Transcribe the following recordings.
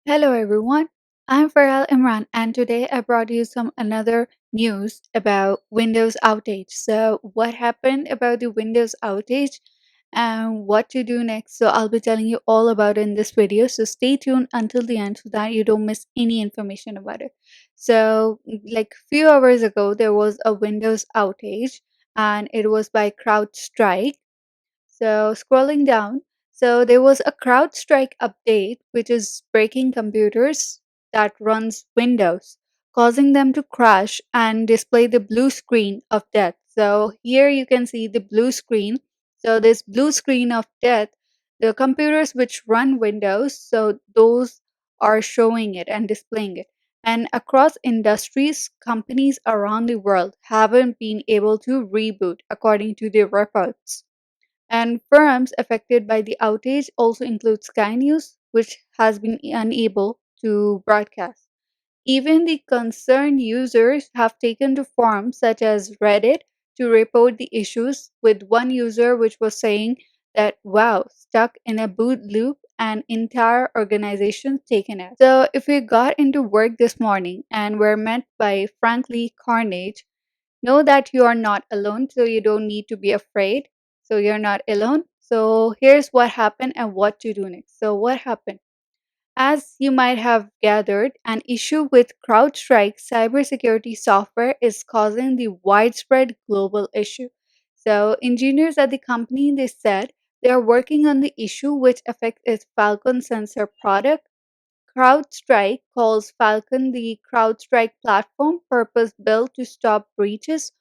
Hello everyone, I'm Farhal Imran and today I brought you some another news about Windows outage. So what happened about the Windows outage and what to do next. So I'll be telling you all about it in this video. So stay tuned until the end so that you don't miss any information about it. So like few hours ago there was a Windows outage and it was by CrowdStrike. So scrolling down, so there was a CrowdStrike update which is breaking computers that runs Windows, causing them to crash and display the blue screen of death. So here you can see the blue screen. So this blue screen of death, the computers which run Windows, so those are showing it and displaying it. And across industries, companies around the world haven't been able to reboot according to the reports. And firms affected by the outage also include Sky News, which has been unable to broadcast. Even the concerned users have taken to forums such as Reddit to report the issues, with one user which was saying that, wow, stuck in a boot loop and entire organization taken out. So if we got into work this morning and were met by frankly carnage, know that you are not alone, so you don't need to be afraid. So you're not alone. So here's what happened and what to do next. So what happened? As you might have gathered, an issue with CrowdStrike cybersecurity software is causing the widespread global issue. So engineers at the company they said they are working on the issue which affects its Falcon sensor product. CrowdStrike calls Falcon the CrowdStrike platform purpose-built to stop breaches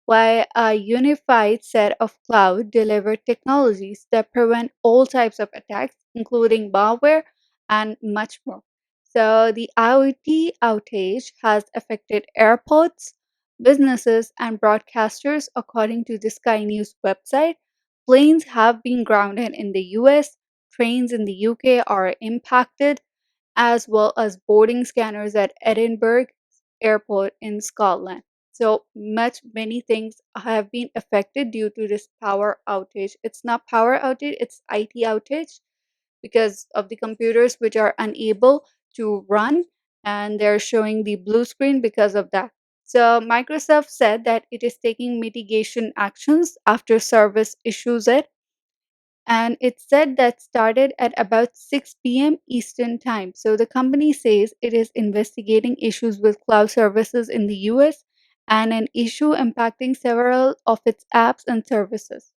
by a unified set of cloud-delivered technologies that prevent all types of attacks, including malware and much more. So the IoT outage has affected airports, businesses, and broadcasters, according to the Sky News website. Planes have been grounded in the US, trains in the UK are impacted, as well as boarding scanners at Edinburgh Airport in Scotland. So many things have been affected due to this power outage. It's not power outage, it's IT outage because of the computers which are unable to run and they're showing the blue screen because of that. So Microsoft said that it is taking mitigation actions after service issues it, and it said that started at about 6 p.m. Eastern Time. So the company says it is investigating issues with cloud services in the US and an issue impacting several of its apps and services.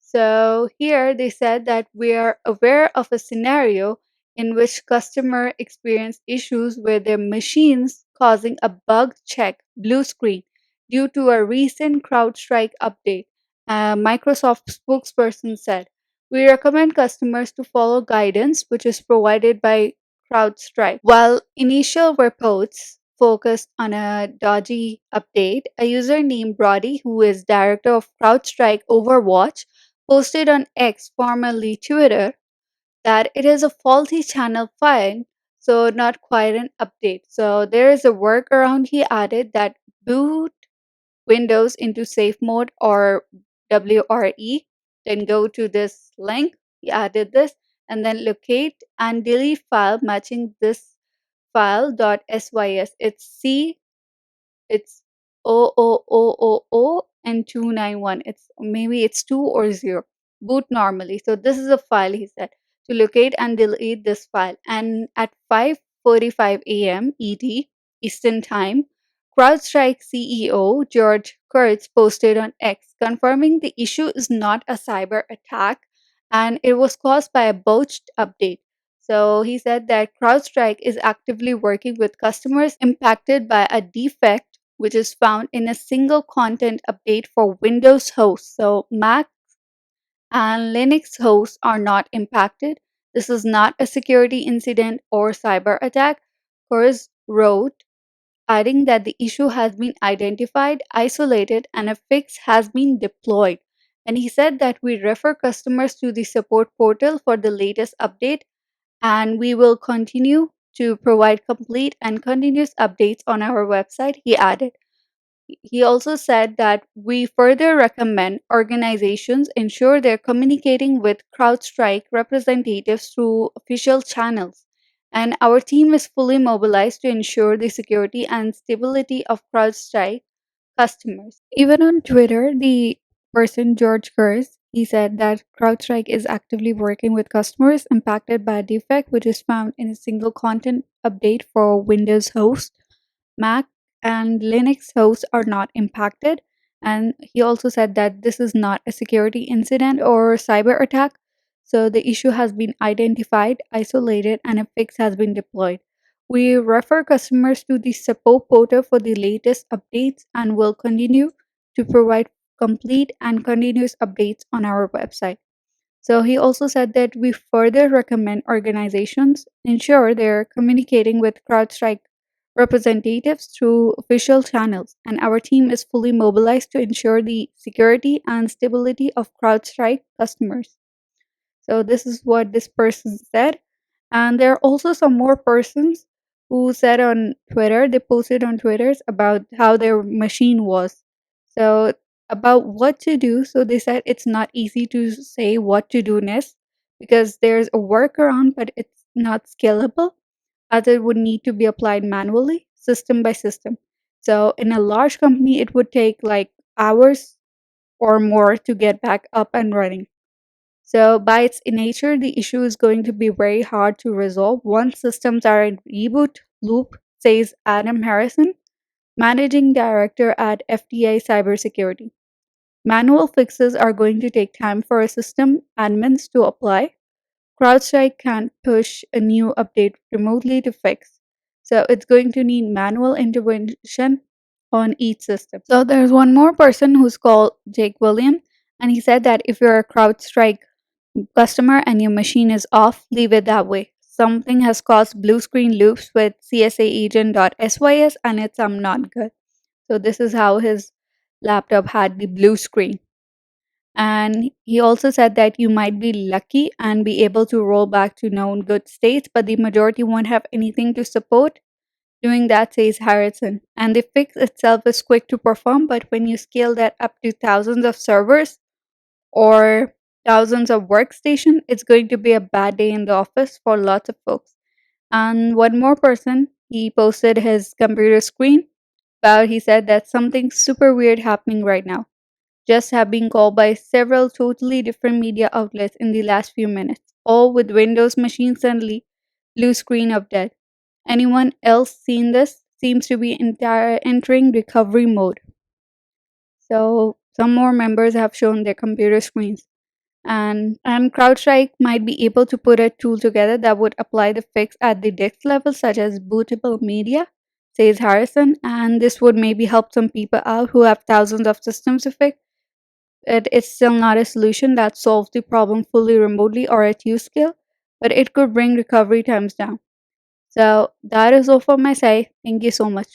So here they said that we are aware of a scenario in which customer experience issues with their machines causing a bug check blue screen due to a recent CrowdStrike update. A Microsoft spokesperson said, "We recommend customers to follow guidance which is provided by CrowdStrike." While initial reports focused on a dodgy update, a user named Brody, who is director of CrowdStrike Overwatch, posted on X, formerly Twitter, that it is a faulty channel file, so not quite an update. So there is a workaround he added that boot Windows into safe mode or WRE, then go to this link, he added this, and then locate and delete file matching this file .sys. It's 00000 and 291. It's 2 or 0. Boot normally. So this is a file he said to locate and delete this file. And at 5:45 a.m. ET Eastern Time, CrowdStrike CEO George Kurtz posted on X confirming the issue is not a cyber attack and it was caused by a botched update. So he said that CrowdStrike is actively working with customers impacted by a defect which is found in a single content update for Windows hosts. So Mac and Linux hosts are not impacted. This is not a security incident or cyber attack. Kurz wrote, adding that the issue has been identified, isolated, and a fix has been deployed. And he said that we refer customers to the support portal for the latest update, and we will continue to provide complete and continuous updates on our website, he added. He also said that we further recommend organizations ensure they're communicating with CrowdStrike representatives through official channels And our team is fully mobilized to ensure the security and stability of CrowdStrike customers. Even on Twitter, the person George Kurz, he said that CrowdStrike is actively working with customers impacted by a defect which is found in a single content update for Windows host. Mac and Linux hosts are not impacted. And he also said that this is not a security incident or cyber attack. So the issue has been identified, isolated, and a fix has been deployed. We refer customers to the support portal for the latest updates and will continue to provide complete and continuous updates on our website. So he also said that we further recommend organizations ensure they're communicating with CrowdStrike representatives through official channels, and our team is fully mobilized to ensure the security and stability of CrowdStrike customers. So this is what this person said. And there are also some more persons who said on Twitter, they posted on Twitters about how their machine was. So about what to do. So they said it's not easy to say what to do next because there's a workaround, but it's not scalable as it would need to be applied manually, system by system. So in a large company, it would take like hours or more to get back up and running. So, by its nature, the issue is going to be very hard to resolve once systems are in reboot loop, says Adam Harrison, managing director at FTA Cybersecurity. Manual fixes are going to take time for a system admins to apply. CrowdStrike can't push a new update remotely to fix. So, it's going to need manual intervention on each system. So, there's one more person who's called Jake William, and he said that if you're a CrowdStrike customer and your machine is off, leave it that way. Something has caused blue screen loops with csaagent.sys and it's not good. So this is how his laptop had the blue screen. And he also said that you might be lucky and be able to roll back to known good states, but the majority won't have anything to support doing that, says Harrison. And the fix itself is quick to perform, but when you scale that up to thousands of servers, or thousands of workstation, it's going to be a bad day in the office for lots of folks. And one more person, he posted his computer screen about he said that something super weird happening right now. Just have been called by several totally different media outlets in the last few minutes, all with Windows machine suddenly blue screen of death. Anyone else seen this? Seems to be entering recovery mode. So some more members have shown their computer screens. And CrowdStrike might be able to put a tool together that would apply the fix at the disk level, such as bootable media, says Harrison. And this would maybe help some people out who have thousands of systems to fix. It's still not a solution that solves the problem fully remotely or at use scale, but it could bring recovery times down. So that is all for my side. Thank you so much.